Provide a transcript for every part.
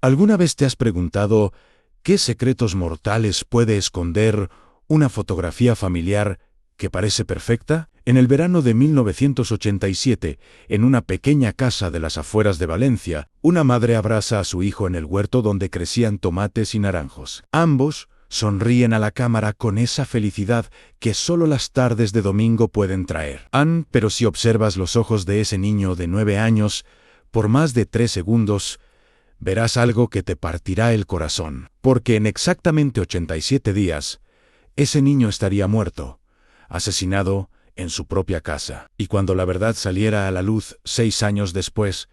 ¿Alguna vez te has preguntado qué secretos mortales puede esconder una fotografía familiar que parece perfecta? En el verano de 1987, en una pequeña casa de las afueras de Valencia, una madre abraza a su hijo en el huerto donde crecían tomates y naranjos. Ambos sonríen a la cámara con esa felicidad que solo las tardes de domingo pueden traer. Pero si observas los ojos de ese niño de 9 años, por más de 3 segundos, verás algo que te partirá el corazón. Porque en exactamente 87 días, ese niño estaría muerto, asesinado en su propia casa. Y cuando la verdad saliera a la luz 6 años después,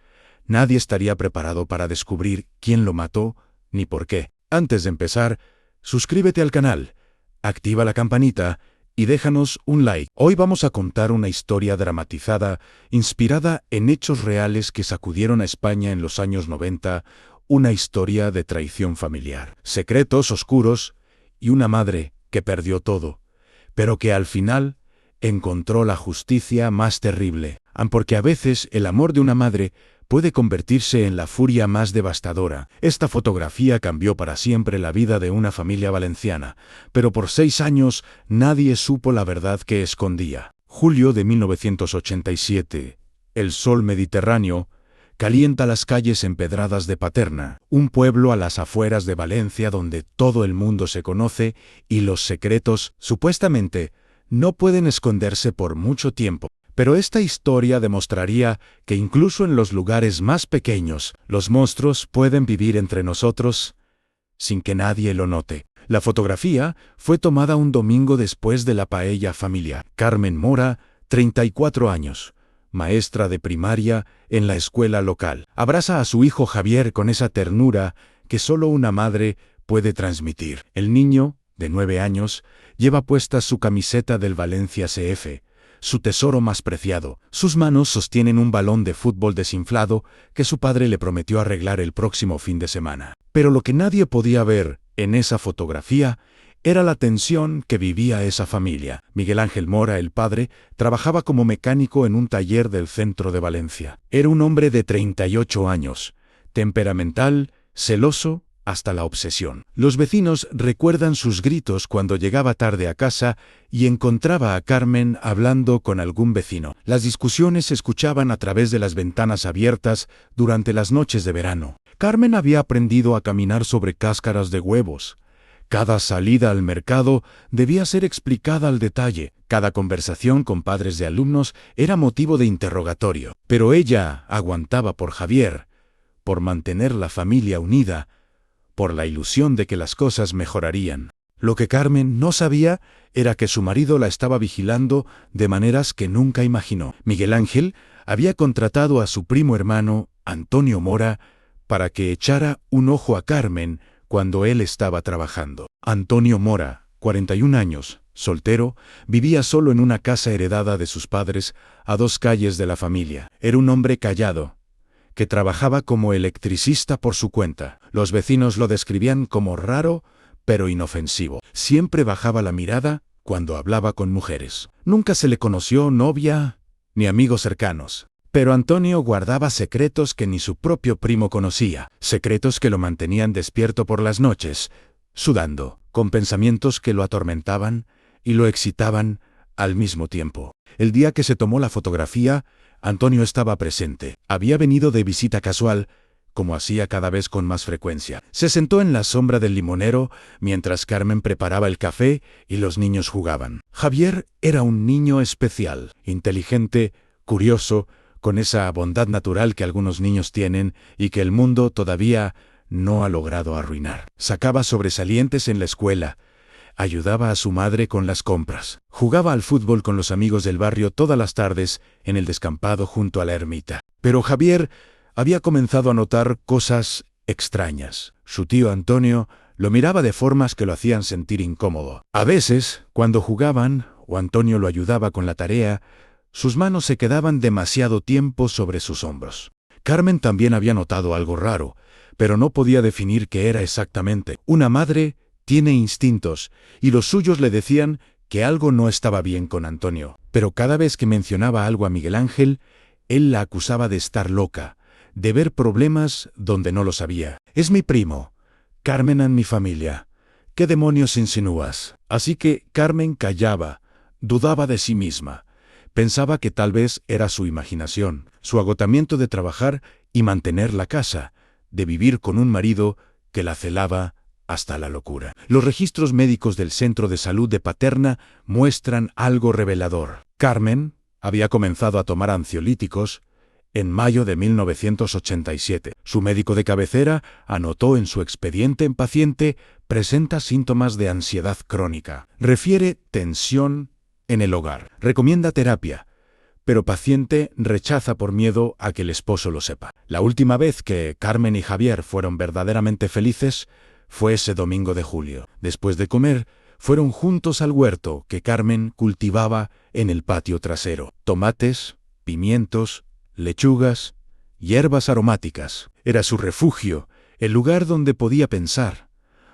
nadie estaría preparado para descubrir quién lo mató ni por qué. Antes de empezar, suscríbete al canal, activa la campanita y déjanos un like. Hoy vamos a contar una historia dramatizada, inspirada en hechos reales que sacudieron a España en los años 90, una historia de traición familiar, secretos oscuros y una madre que perdió todo, pero que al final encontró la justicia más terrible. Porque a veces el amor de una madre puede convertirse en la furia más devastadora. Esta fotografía cambió para siempre la vida de una familia valenciana, pero por 6 años nadie supo la verdad que escondía. Julio de 1987. El sol mediterráneo calienta las calles empedradas de Paterna, un pueblo a las afueras de Valencia donde todo el mundo se conoce y los secretos, supuestamente, no pueden esconderse por mucho tiempo. Pero esta historia demostraría que incluso en los lugares más pequeños, los monstruos pueden vivir entre nosotros sin que nadie lo note. La fotografía fue tomada un domingo después de la paella familiar. Carmen Mora, 34 años, maestra de primaria en la escuela local. Abraza a su hijo Javier con esa ternura que solo una madre puede transmitir. El niño, de 9 años, lleva puesta su camiseta del Valencia CF, su tesoro más preciado. Sus manos sostienen un balón de fútbol desinflado que su padre le prometió arreglar el próximo fin de semana. Pero lo que nadie podía ver en esa fotografía era la tensión que vivía esa familia. Miguel Ángel Mora, el padre, trabajaba como mecánico en un taller del centro de Valencia. Era un hombre de 38 años, temperamental, celoso, hasta la obsesión. Los vecinos recuerdan sus gritos cuando llegaba tarde a casa y encontraba a Carmen hablando con algún vecino. Las discusiones se escuchaban a través de las ventanas abiertas durante las noches de verano. Carmen había aprendido a caminar sobre cáscaras de huevos. Cada salida al mercado debía ser explicada al detalle. Cada conversación con padres de alumnos era motivo de interrogatorio. Pero ella aguantaba por Javier, por mantener la familia unida, por la ilusión de que las cosas mejorarían. Lo que Carmen no sabía era que su marido la estaba vigilando de maneras que nunca imaginó. Miguel Ángel había contratado a su primo hermano, Antonio Mora, para que echara un ojo a Carmen cuando él estaba trabajando. Antonio Mora, 41 años, soltero, vivía solo en una casa heredada de sus padres a 2 calles de la familia. Era un hombre callado, que trabajaba como electricista por su cuenta. Los vecinos lo describían como raro, pero inofensivo. Siempre bajaba la mirada cuando hablaba con mujeres. Nunca se le conoció novia ni amigos cercanos. Pero Antonio guardaba secretos que ni su propio primo conocía, secretos que lo mantenían despierto por las noches, sudando, con pensamientos que lo atormentaban y lo excitaban al mismo tiempo. El día que se tomó la fotografía, Antonio estaba presente. Había venido de visita casual, como hacía cada vez con más frecuencia. Se sentó en la sombra del limonero mientras Carmen preparaba el café y los niños jugaban. Javier era un niño especial, inteligente, curioso, con esa bondad natural que algunos niños tienen y que el mundo todavía no ha logrado arruinar. Sacaba sobresalientes en la escuela, ayudaba a su madre con las compras, jugaba al fútbol con los amigos del barrio todas las tardes en el descampado junto a la ermita. Pero Javier había comenzado a notar cosas extrañas. Su tío Antonio lo miraba de formas que lo hacían sentir incómodo. A veces, cuando jugaban o Antonio lo ayudaba con la tarea, sus manos se quedaban demasiado tiempo sobre sus hombros. Carmen también había notado algo raro, pero no podía definir qué era exactamente. Una madre tiene instintos, y los suyos le decían que algo no estaba bien con Antonio. Pero cada vez que mencionaba algo a Miguel Ángel, él la acusaba de estar loca, de ver problemas donde no los había. «Es mi primo. Carmen en mi familia. ¿Qué demonios insinúas?» Así que Carmen callaba, dudaba de sí misma. Pensaba que tal vez era su imaginación, su agotamiento de trabajar y mantener la casa, de vivir con un marido que la celaba hasta la locura. Los registros médicos del Centro de Salud de Paterna muestran algo revelador. Carmen había comenzado a tomar ansiolíticos en mayo de 1987. Su médico de cabecera anotó en su expediente: en paciente presenta síntomas de ansiedad crónica. Refiere tensión en el hogar. Recomienda terapia, pero paciente rechaza por miedo a que el esposo lo sepa. La última vez que Carmen y Javier fueron verdaderamente felices fue ese domingo de julio. Después de comer, fueron juntos al huerto que Carmen cultivaba en el patio trasero. Tomates, pimientos, lechugas, hierbas aromáticas. Era su refugio, el lugar donde podía pensar,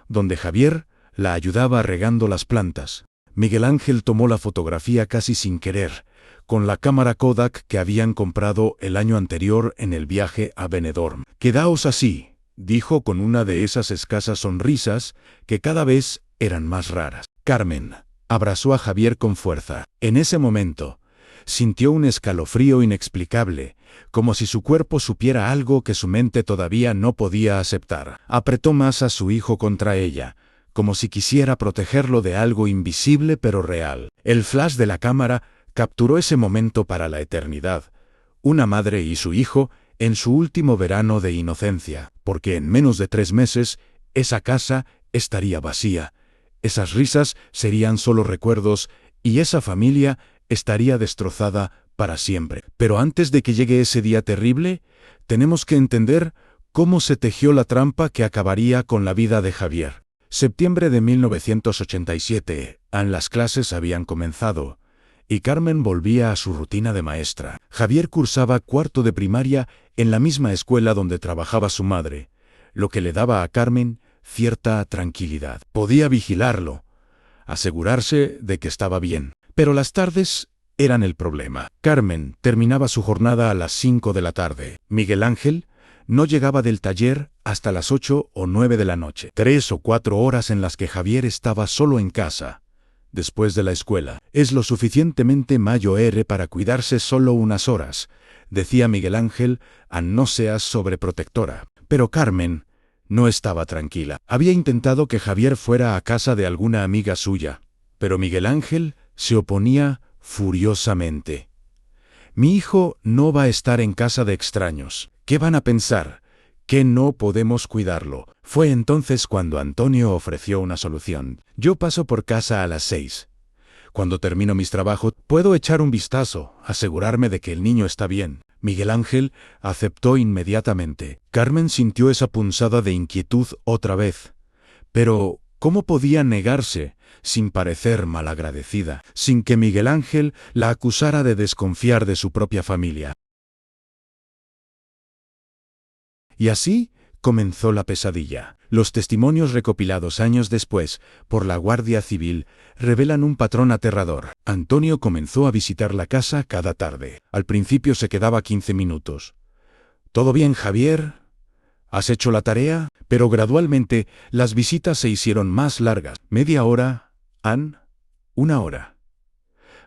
donde Javier la ayudaba regando las plantas. Miguel Ángel tomó la fotografía casi sin querer, con la cámara Kodak que habían comprado el año anterior en el viaje a Benidorm. «Quedaos así», dijo con una de esas escasas sonrisas que cada vez eran más raras. Carmen abrazó a Javier con fuerza. En ese momento, sintió un escalofrío inexplicable, como si su cuerpo supiera algo que su mente todavía no podía aceptar. Apretó más a su hijo contra ella, como si quisiera protegerlo de algo invisible pero real. El flash de la cámara capturó ese momento para la eternidad. Una madre y su hijo en su último verano de inocencia, porque en menos de 3 meses esa casa estaría vacía, esas risas serían solo recuerdos y esa familia estaría destrozada para siempre. Pero antes de que llegue ese día terrible, tenemos que entender cómo se tejió la trampa que acabaría con la vida de Javier. Septiembre de 1987, las clases habían comenzado, y Carmen volvía a su rutina de maestra. Javier cursaba 4º de primaria en la misma escuela donde trabajaba su madre, lo que le daba a Carmen cierta tranquilidad. Podía vigilarlo, asegurarse de que estaba bien. Pero las tardes eran el problema. Carmen terminaba su jornada a las 5 de la tarde. Miguel Ángel no llegaba del taller hasta las 8 o 9 de la noche. 3 o 4 horas en las que Javier estaba solo en casa, después de la escuela. «Es lo suficientemente mayor para cuidarse solo unas horas», decía Miguel Ángel, «no seas sobreprotectora». Pero Carmen no estaba tranquila. Había intentado que Javier fuera a casa de alguna amiga suya, pero Miguel Ángel se oponía furiosamente. «Mi hijo no va a estar en casa de extraños. ¿Qué van a pensar? Que no podemos cuidarlo». Fue entonces cuando Antonio ofreció una solución. «Yo paso por casa a las 6. Cuando termino mis trabajos, puedo echar un vistazo, asegurarme de que el niño está bien». Miguel Ángel aceptó inmediatamente. Carmen sintió esa punzada de inquietud otra vez. Pero ¿cómo podía negarse sin parecer malagradecida, sin que Miguel Ángel la acusara de desconfiar de su propia familia? Y así comenzó la pesadilla. Los testimonios recopilados años después por la Guardia Civil revelan un patrón aterrador. Antonio comenzó a visitar la casa cada tarde. Al principio se quedaba 15 minutos. «¿Todo bien, Javier? ¿Has hecho la tarea?». Pero gradualmente las visitas se hicieron más largas. Media hora, 1 hora.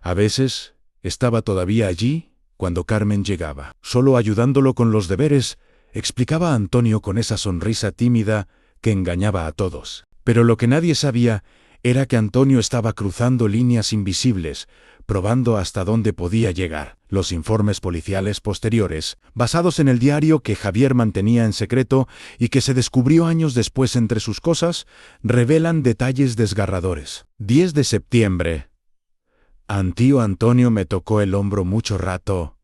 A veces estaba todavía allí cuando Carmen llegaba. Solo ayudándolo con los deberes, explicaba a Antonio con esa sonrisa tímida que engañaba a todos. Pero lo que nadie sabía era que Antonio estaba cruzando líneas invisibles, probando hasta dónde podía llegar. Los informes policiales posteriores, basados en el diario que Javier mantenía en secreto y que se descubrió años después entre sus cosas, revelan detalles desgarradores. 10 de septiembre. «Tío Antonio me tocó el hombro mucho rato.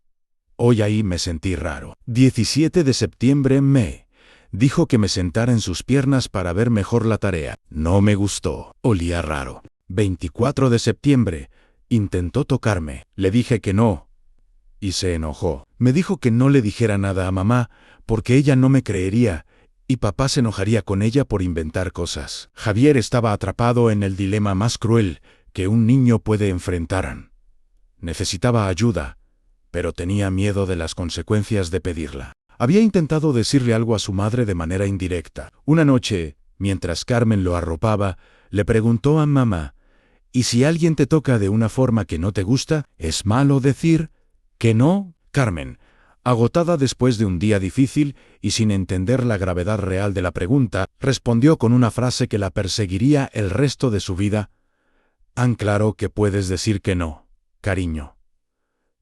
Hoy ahí me sentí raro». 17 de septiembre. Me dijo que me sentara en sus piernas para ver mejor la tarea. No me gustó. Olía raro. 24 de septiembre. Intentó tocarme. Le dije que no. Y se enojó. Me dijo que no le dijera nada a mamá, porque ella no me creería, y papá se enojaría con ella por inventar cosas. Javier estaba atrapado en el dilema más cruel que un niño puede enfrentar. Necesitaba ayuda, pero tenía miedo de las consecuencias de pedirla. Había intentado decirle algo a su madre de manera indirecta. Una noche, mientras Carmen lo arropaba, le preguntó a mamá: ¿y si alguien te toca de una forma que no te gusta, es malo decir que no? Carmen, agotada después de un día difícil y sin entender la gravedad real de la pregunta, respondió con una frase que la perseguiría el resto de su vida: «Han claro que puedes decir que no, cariño.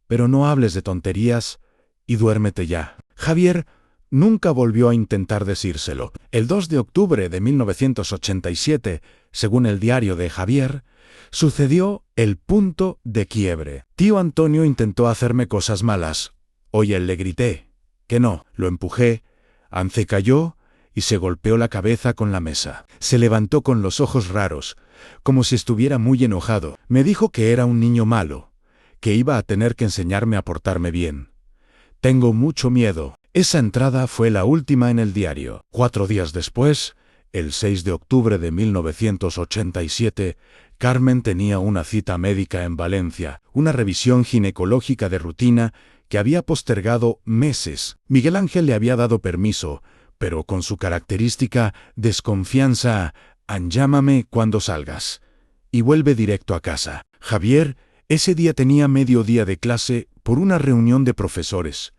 Pero no hables de tonterías y duérmete ya». Javier nunca volvió a intentar decírselo. El 2 de octubre de 1987, según el diario de Javier, sucedió el punto de quiebre. Tío Antonio intentó hacerme cosas malas. Hoy le grité que no, lo empujé, Ance cayó y se golpeó la cabeza con la mesa. Se levantó con los ojos raros, como si estuviera muy enojado. Me dijo que era un niño malo, que iba a tener que enseñarme a portarme bien. Tengo mucho miedo. Esa entrada fue la última en el diario. 4 días después, el 6 de octubre de 1987, Carmen tenía una cita médica en Valencia, una revisión ginecológica de rutina que había postergado meses. Miguel Ángel le había dado permiso, pero con su característica desconfianza: «Llámame cuando salgas y vuelve directo a casa». Javier ese día tenía medio día de clase por una reunión de profesores.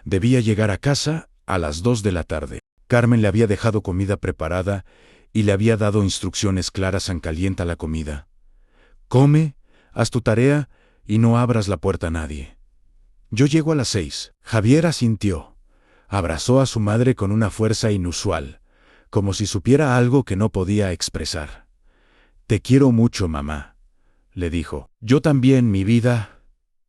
Debía llegar a casa a las 2 de la tarde. Carmen le había dejado comida preparada y le había dado instrucciones claras: calienta la comida. Come, haz tu tarea y no abras la puerta a nadie. Yo llego a las 6. Javier asintió. Abrazó a su madre con una fuerza inusual, como si supiera algo que no podía expresar. «Te quiero mucho, mamá», le dijo. «Yo también, mi vida»,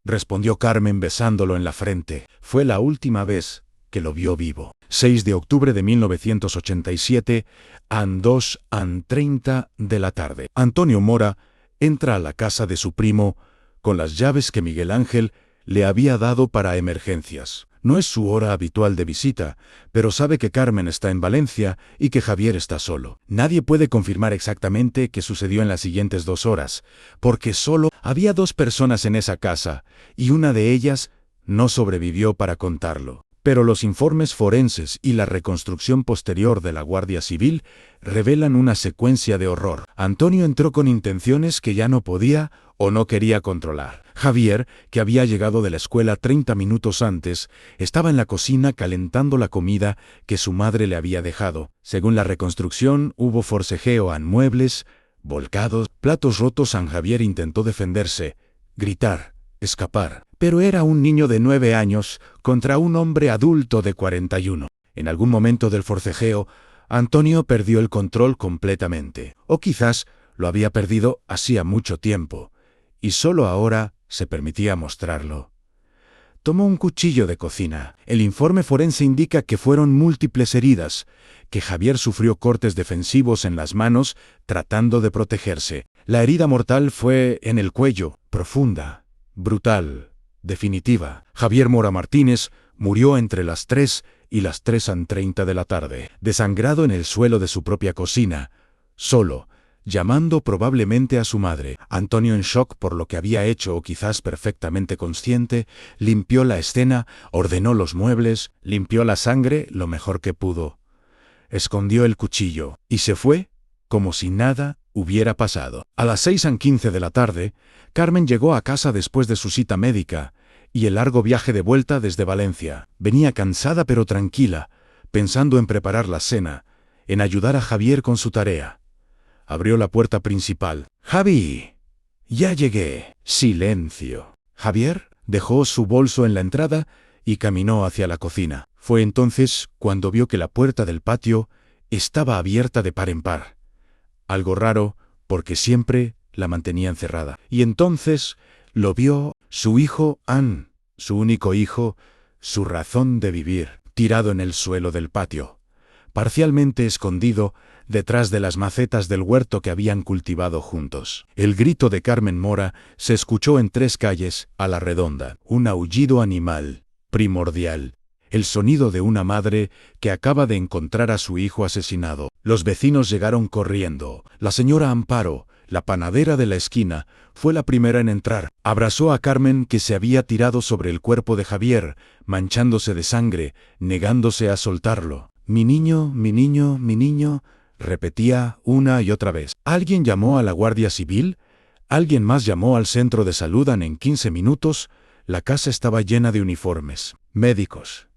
respondió Carmen besándolo en la frente. Fue la última vez que lo vio vivo. 6 de octubre de 1987, a 2:30 de la tarde. Antonio Mora entra a la casa de su primo con las llaves que Miguel Ángel le había dado para emergencias. No es su hora habitual de visita, pero sabe que Carmen está en Valencia y que Javier está solo. Nadie puede confirmar exactamente qué sucedió en las siguientes 2 horas, porque solo había 2 personas en esa casa, y una de ellas no sobrevivió para contarlo. Pero los informes forenses y la reconstrucción posterior de la Guardia Civil revelan una secuencia de horror. Antonio entró con intenciones que ya no podía o no quería controlar. Javier, que había llegado de la escuela 30 minutos antes, estaba en la cocina calentando la comida que su madre le había dejado. Según la reconstrucción, hubo forcejeo en muebles, volcados, platos rotos. Javier intentó defenderse, gritar, escapar. Pero era un niño de 9 años contra un hombre adulto de 41. En algún momento del forcejeo, Antonio perdió el control completamente. O quizás lo había perdido hacía mucho tiempo, y solo ahora se permitía mostrarlo. Tomó un cuchillo de cocina. El informe forense indica que fueron múltiples heridas, que Javier sufrió cortes defensivos en las manos tratando de protegerse. La herida mortal fue en el cuello, profunda, brutal, definitiva. Javier Mora Martínez murió entre las 3 y las 3:30 de la tarde, desangrado en el suelo de su propia cocina, solo, llamando probablemente a su madre. Antonio, en shock por lo que había hecho o quizás perfectamente consciente, limpió la escena, ordenó los muebles, limpió la sangre lo mejor que pudo. Escondió el cuchillo y se fue como si nada hubiera pasado. A las 6:15 de la tarde, Carmen llegó a casa después de su cita médica y el largo viaje de vuelta desde Valencia. Venía cansada pero tranquila, pensando en preparar la cena, en ayudar a Javier con su tarea. Abrió la puerta principal. «Javi, ya llegué». Silencio. Javier dejó su bolso en la entrada y caminó hacia la cocina. Fue entonces cuando vio que la puerta del patio estaba abierta de par en par. Algo raro, porque siempre la mantenían cerrada. Y entonces lo vio su hijo Ann, su único hijo, su razón de vivir, tirado en el suelo del patio, parcialmente escondido detrás de las macetas del huerto que habían cultivado juntos. El grito de Carmen Mora se escuchó en 3 calles a la redonda. Un aullido animal, primordial. El sonido de una madre que acaba de encontrar a su hijo asesinado. Los vecinos llegaron corriendo. La señora Amparo, la panadera de la esquina, fue la primera en entrar. Abrazó a Carmen, que se había tirado sobre el cuerpo de Javier, manchándose de sangre, negándose a soltarlo. Mi niño, mi niño, mi niño, repetía una y otra vez. ¿Alguien llamó a la Guardia Civil? ¿Alguien más llamó al centro de salud? En 15 minutos, la casa estaba llena de uniformes, médicos,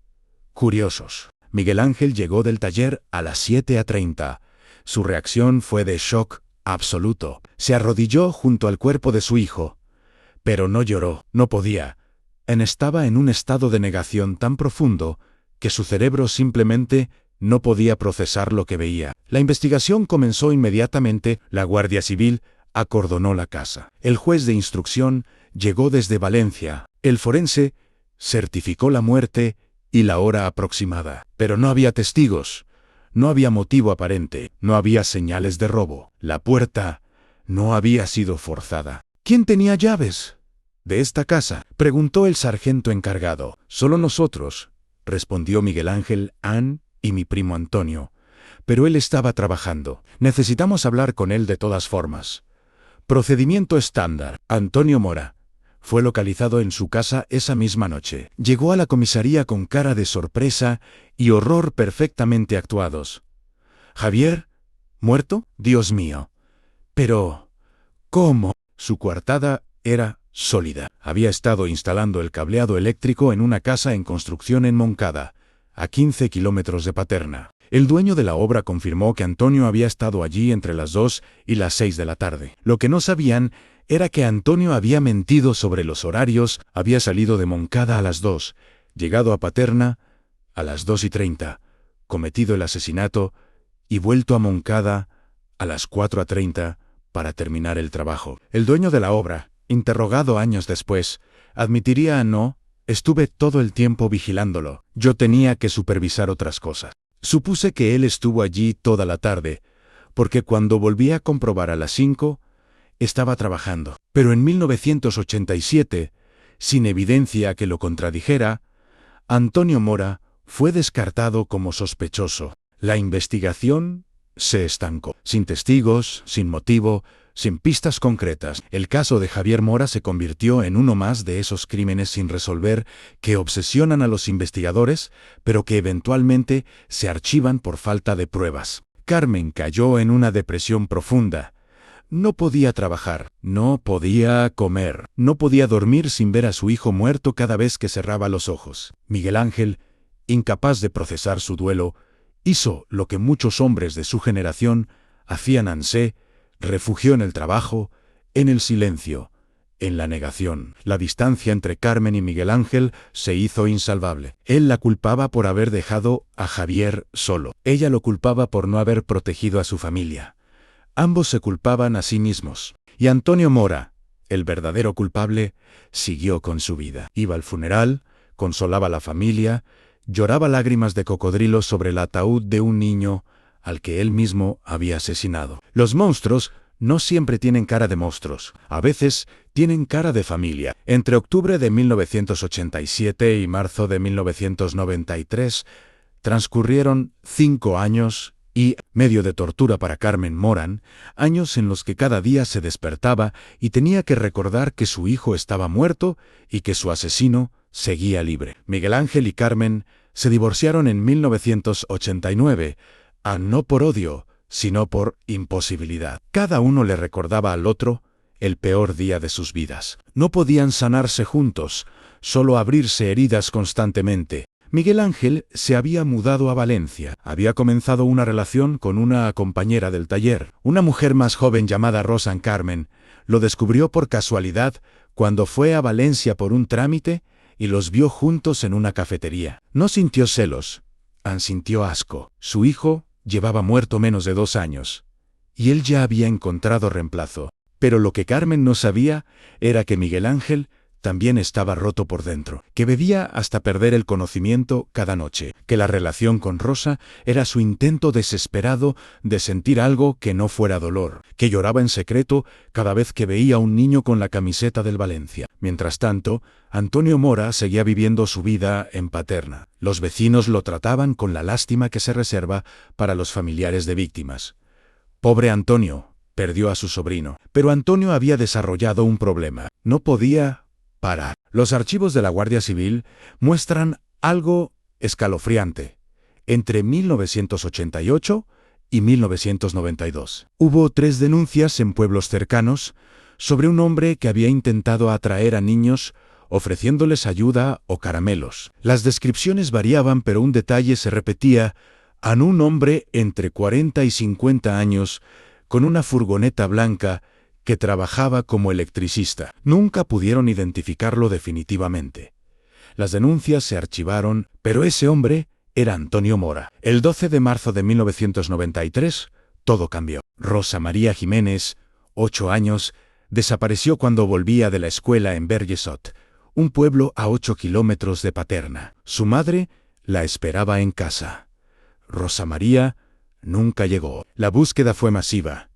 curiosos. Miguel Ángel llegó del taller a las 7:30. Su reacción fue de shock absoluto. Se arrodilló junto al cuerpo de su hijo. Pero no lloró, no podía. Estaba en un estado de negación tan profundo que su cerebro simplemente no podía procesar lo que veía. La investigación comenzó inmediatamente. La Guardia Civil acordonó la casa. El juez de instrucción llegó desde Valencia. El forense certificó la muerte y la hora aproximada. Pero no había testigos. No había motivo aparente. No había señales de robo. La puerta no había sido forzada. ¿Quién tenía llaves de esta casa?, preguntó el sargento encargado. Solo nosotros, respondió Miguel Ángel, Ann y mi primo Antonio. Pero él estaba trabajando. Necesitamos hablar con él de todas formas. Procedimiento estándar. Antonio Mora fue localizado en su casa esa misma noche. Llegó a la comisaría con cara de sorpresa y horror perfectamente actuados. ¿Javier? ¿Muerto? Dios mío. Pero ¿cómo? Su coartada era sólida. Había estado instalando el cableado eléctrico en una casa en construcción en Moncada, a 15 kilómetros de Paterna. El dueño de la obra confirmó que Antonio había estado allí entre las 2 y las 6 de la tarde. Lo que no sabían era que Antonio había mentido sobre los horarios. Había salido de Moncada a las 2, llegado a Paterna a las 2:30, cometido el asesinato y vuelto a Moncada a las 4:30 para terminar el trabajo. El dueño de la obra, interrogado años después, admitiría: no, estuve todo el tiempo vigilándolo. Yo tenía que supervisar otras cosas. Supuse que él estuvo allí toda la tarde, porque cuando volví a comprobar a las 5, estaba trabajando. Pero en 1987, sin evidencia que lo contradijera, Antonio Mora fue descartado como sospechoso. La investigación se estancó. Sin testigos, sin motivo, sin pistas concretas. El caso de Javier Mora se convirtió en uno más de esos crímenes sin resolver que obsesionan a los investigadores, pero que eventualmente se archivan por falta de pruebas. Carmen cayó en una depresión profunda. No podía trabajar, no podía comer, no podía dormir sin ver a su hijo muerto cada vez que cerraba los ojos. Miguel Ángel, incapaz de procesar su duelo, hizo lo que muchos hombres de su generación hacían: se refugió en el trabajo, en el silencio, en la negación. La distancia entre Carmen y Miguel Ángel se hizo insalvable. Él la culpaba por haber dejado a Javier solo. Ella lo culpaba por no haber protegido a su familia. Ambos se culpaban a sí mismos. Y Antonio Mora, el verdadero culpable, siguió con su vida. Iba al funeral, consolaba a la familia, lloraba lágrimas de cocodrilo sobre el ataúd de un niño al que él mismo había asesinado. Los monstruos no siempre tienen cara de monstruos. A veces tienen cara de familia. Entre octubre de 1987 y marzo de 1993 transcurrieron 5 años y medio de tortura para Carmen Moran, años en los que cada día se despertaba y tenía que recordar que su hijo estaba muerto y que su asesino seguía libre. Miguel Ángel y Carmen se divorciaron en 1989, no por odio, sino por imposibilidad. Cada uno le recordaba al otro el peor día de sus vidas. No podían sanarse juntos, solo abrirse heridas constantemente. Miguel Ángel se había mudado a Valencia. Había comenzado una relación con una compañera del taller. Una mujer más joven llamada Rosa Carmen lo descubrió por casualidad cuando fue a Valencia por un trámite y los vio juntos en una cafetería. No sintió celos, sintió asco. Su hijo llevaba muerto menos de 2 años, y él ya había encontrado reemplazo. Pero lo que Carmen no sabía era que Miguel Ángel también estaba roto por dentro, que bebía hasta perder el conocimiento cada noche, que la relación con Rosa era su intento desesperado de sentir algo que no fuera dolor, que lloraba en secreto cada vez que veía a un niño con la camiseta del Valencia. Mientras tanto, Antonio Mora seguía viviendo su vida en Paterna. Los vecinos lo trataban con la lástima que se reserva para los familiares de víctimas. «Pobre Antonio», perdió a su sobrino. Pero Antonio había desarrollado un problema. No podía parar. Los archivos de la Guardia Civil muestran algo escalofriante. Entre 1988 y 1992, hubo 3 denuncias en pueblos cercanos sobre un hombre que había intentado atraer a niños ofreciéndoles ayuda o caramelos. Las descripciones variaban, pero un detalle se repetía: a un hombre entre 40 y 50 años con una furgoneta blanca que trabajaba como electricista. Nunca pudieron identificarlo definitivamente. Las denuncias se archivaron, pero ese hombre era Antonio Mora. El 12 de marzo de 1993, todo cambió. Rosa María Jiménez, 8 años, desapareció cuando volvía de la escuela en Bergesot, un pueblo a 8 kilómetros de Paterna. Su madre la esperaba en casa. Rosa María nunca llegó. La búsqueda fue masiva.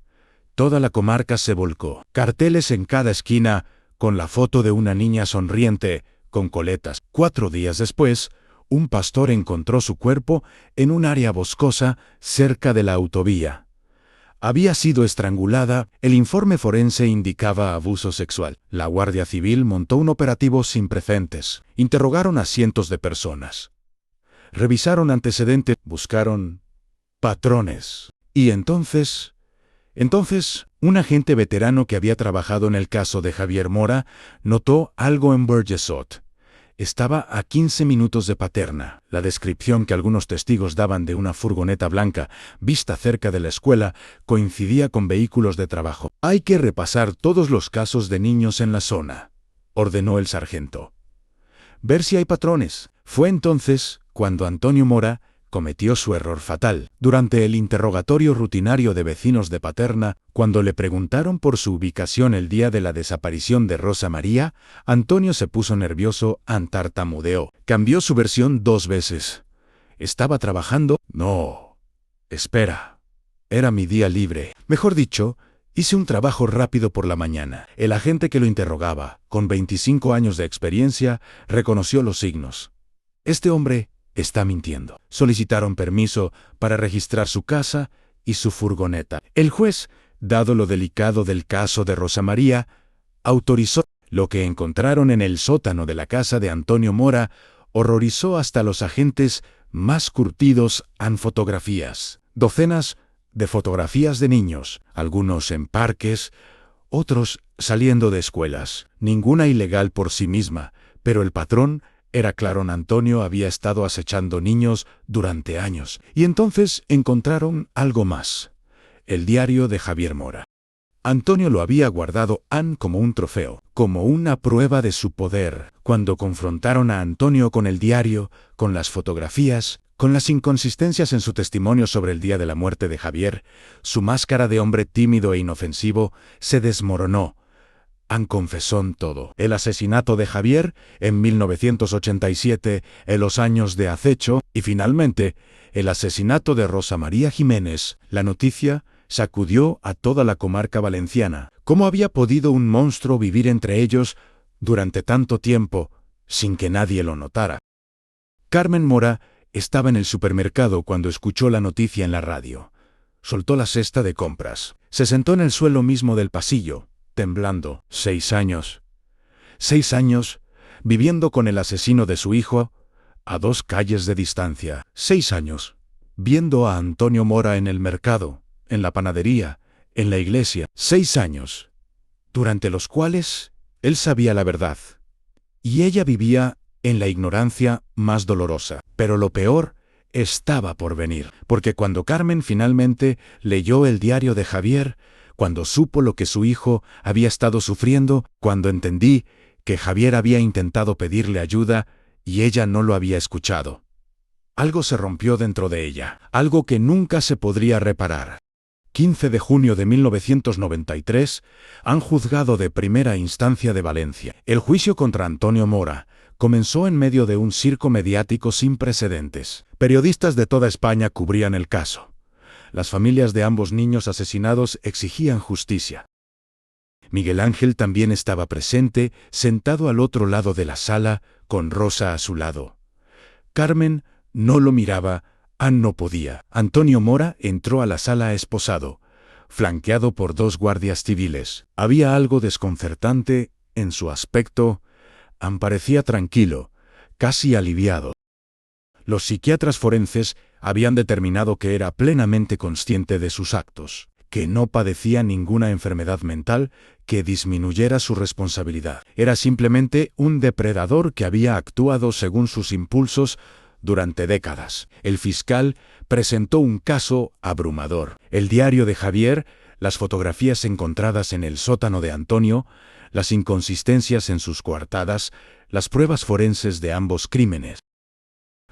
Toda la comarca se volcó. Carteles en cada esquina con la foto de una niña sonriente, con coletas. 4 días después, un pastor encontró su cuerpo en un área boscosa cerca de la autovía. Había sido estrangulada. El informe forense indicaba abuso sexual. La Guardia Civil montó un operativo sin precedentes. Interrogaron a cientos de personas. Revisaron antecedentes, buscaron patrones. Y entonces, un agente veterano que había trabajado en el caso de Javier Mora notó algo en Bergesot. Estaba a 15 minutos de Paterna. La descripción que algunos testigos daban de una furgoneta blanca vista cerca de la escuela coincidía con vehículos de trabajo. «Hay que repasar todos los casos de niños en la zona», ordenó el sargento. «Ver si hay patrones». Fue entonces cuando Antonio Mora cometió su error fatal. Durante el interrogatorio rutinario de vecinos de Paterna, cuando le preguntaron por su ubicación el día de la desaparición de Rosa María, Antonio se puso nervioso, tartamudeó. Cambió su versión 2 veces. ¿Estaba trabajando? No. Espera. Era mi día libre. Mejor dicho, hice un trabajo rápido por la mañana. El agente que lo interrogaba, con 25 años de experiencia, reconoció los signos. Este hombre está mintiendo. Solicitaron permiso para registrar su casa y su furgoneta. El juez, dado lo delicado del caso de Rosa María, autorizó. Lo que encontraron en el sótano de la casa de Antonio Mora horrorizó hasta los agentes más curtidos en fotografías. Docenas de fotografías de niños, algunos en parques, otros saliendo de escuelas. Ninguna ilegal por sí misma, pero el patrón era claro. Antonio había estado acechando niños durante años. Y entonces encontraron algo más: el diario de Javier Mora. Antonio lo había guardado como un trofeo, como una prueba de su poder. Cuando confrontaron a Antonio con el diario, con las fotografías, con las inconsistencias en su testimonio sobre el día de la muerte de Javier, su máscara de hombre tímido e inofensivo se desmoronó. Confesó todo. El asesinato de Javier en 1987, en los años de acecho, y finalmente, el asesinato de Rosa María Jiménez. La noticia sacudió a toda la comarca valenciana. ¿Cómo había podido un monstruo vivir entre ellos durante tanto tiempo sin que nadie lo notara? Carmen Mora estaba en el supermercado cuando escuchó la noticia en la radio. Soltó la cesta de compras. Se sentó en el suelo mismo del pasillo, temblando. 6 años. 6 años, viviendo con el asesino de su hijo, a 2 calles de distancia. 6 años, viendo a Antonio Mora en el mercado, en la panadería, en la iglesia. 6 años, durante los cuales él sabía la verdad, y ella vivía en la ignorancia más dolorosa. Pero lo peor estaba por venir, porque cuando Carmen finalmente leyó el diario de Javier, cuando supo lo que su hijo había estado sufriendo, cuando entendí que Javier había intentado pedirle ayuda y ella no lo había escuchado, algo se rompió dentro de ella, algo que nunca se podría reparar. 15 de junio de 1993, han juzgado de primera instancia de Valencia. El juicio contra Antonio Mora comenzó en medio de un circo mediático sin precedentes. Periodistas de toda España cubrían el caso. Las familias de ambos niños asesinados exigían justicia. Miguel Ángel también estaba presente, sentado al otro lado de la sala, con Rosa a su lado. Carmen no lo miraba, no podía. Antonio Mora entró a la sala esposado. flanqueado por 2 guardias civiles. Había algo desconcertante en su aspecto. Parecía tranquilo, casi aliviado. Los psiquiatras forenses habían determinado que era plenamente consciente de sus actos, que no padecía ninguna enfermedad mental que disminuyera su responsabilidad. Era simplemente un depredador que había actuado según sus impulsos durante décadas. El fiscal presentó un caso abrumador. El diario de Javier, las fotografías encontradas en el sótano de Antonio, las inconsistencias en sus coartadas, las pruebas forenses de ambos crímenes.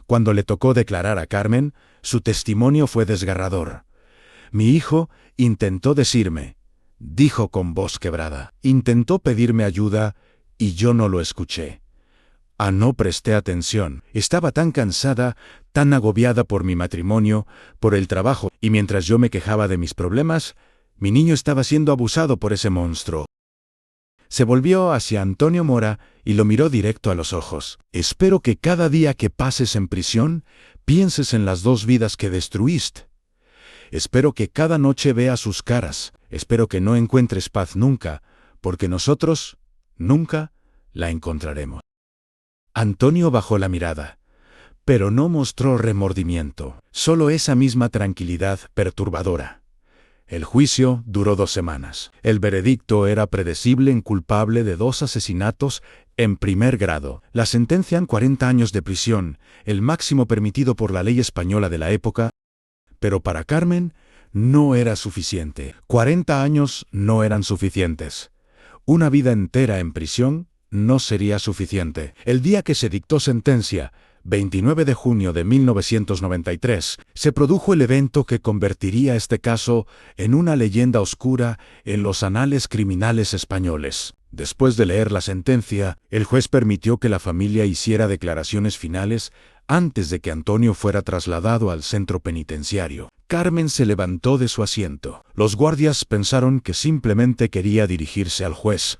Cuando le tocó declarar a Carmen, su testimonio fue desgarrador. Mi hijo intentó decirme, dijo con voz quebrada, intentó pedirme ayuda y yo no lo escuché. No presté atención. Estaba tan cansada, tan agobiada por mi matrimonio, por el trabajo, y mientras yo me quejaba de mis problemas, mi niño estaba siendo abusado por ese monstruo. Se volvió hacia Antonio Mora y lo miró directo a los ojos. Espero que cada día que pases en prisión, pienses en las 2 vidas que destruiste. Espero que cada noche veas sus caras. Espero que no encuentres paz nunca, porque nosotros nunca la encontraremos. Antonio bajó la mirada, pero no mostró remordimiento, solo esa misma tranquilidad perturbadora. El juicio duró 2 semanas. El veredicto era predecible en culpable de 2 asesinatos en primer grado. La sentencian 40 años de prisión, el máximo permitido por la ley española de la época, pero para Carmen no era suficiente. 40 años no eran suficientes. Una vida entera en prisión no sería suficiente. El día que se dictó sentencia, 29 de junio de 1993, se produjo el evento que convertiría este caso en una leyenda oscura en los anales criminales españoles. Después de leer la sentencia, el juez permitió que la familia hiciera declaraciones finales antes de que Antonio fuera trasladado al centro penitenciario. Carmen se levantó de su asiento. Los guardias pensaron que simplemente quería dirigirse al juez,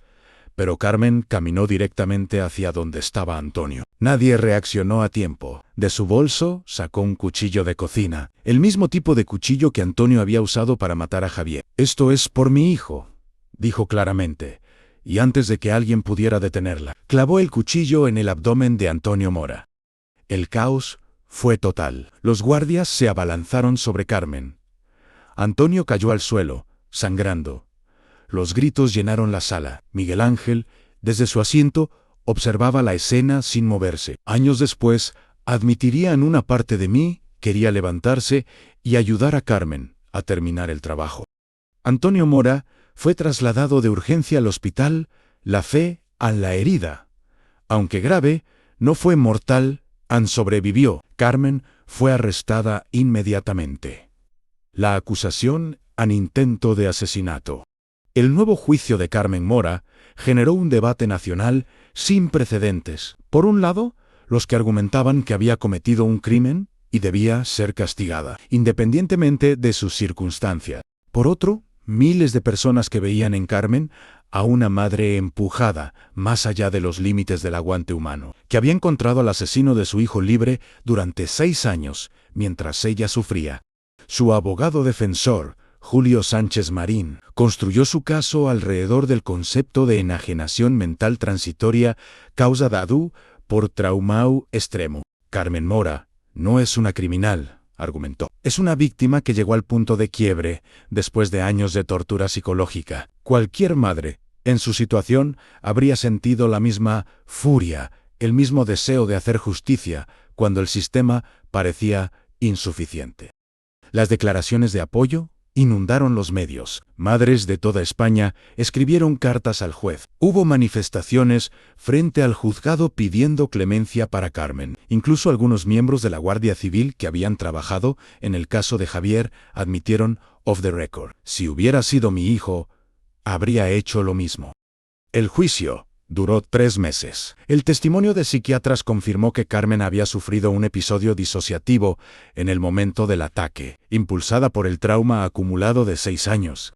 pero Carmen caminó directamente hacia donde estaba Antonio. Nadie reaccionó a tiempo. De su bolso sacó un cuchillo de cocina, el mismo tipo de cuchillo que Antonio había usado para matar a Javier. «Esto es por mi hijo», dijo claramente, y antes de que alguien pudiera detenerla, clavó el cuchillo en el abdomen de Antonio Mora. El caos fue total. Los guardias se abalanzaron sobre Carmen. Antonio cayó al suelo, sangrando. Los gritos llenaron la sala. Miguel Ángel, desde su asiento, observaba la escena sin moverse. Años después, admitiría en una parte de mí, quería levantarse y ayudar a Carmen a terminar el trabajo. Antonio Mora fue trasladado de urgencia al hospital La Fe a la herida. Aunque grave, no fue mortal, sobrevivió. Carmen fue arrestada inmediatamente. La acusación an intento de asesinato. El nuevo juicio de Carmen Mora generó un debate nacional sin precedentes. Por un lado, los que argumentaban que había cometido un crimen y debía ser castigada, independientemente de sus circunstancias. Por otro, miles de personas que veían en Carmen a una madre empujada más allá de los límites del aguante humano, que había encontrado al asesino de su hijo libre durante 6 años, mientras ella sufría. Su abogado defensor, Julio Sánchez Marín, construyó su caso alrededor del concepto de enajenación mental transitoria causa dadu por traumau extremo. Carmen Mora no es una criminal, argumentó. Es una víctima que llegó al punto de quiebre después de años de tortura psicológica. Cualquier madre, en su situación, habría sentido la misma furia, el mismo deseo de hacer justicia, cuando el sistema parecía insuficiente. Las declaraciones de apoyo inundaron los medios. Madres de toda España escribieron cartas al juez. Hubo manifestaciones frente al juzgado pidiendo clemencia para Carmen. Incluso algunos miembros de la Guardia Civil que habían trabajado en el caso de Javier admitieron off the record: si hubiera sido mi hijo, habría hecho lo mismo. El juicio duró 3 meses. El testimonio de psiquiatras confirmó que Carmen había sufrido un episodio disociativo en el momento del ataque, impulsada por el trauma acumulado de 6 años.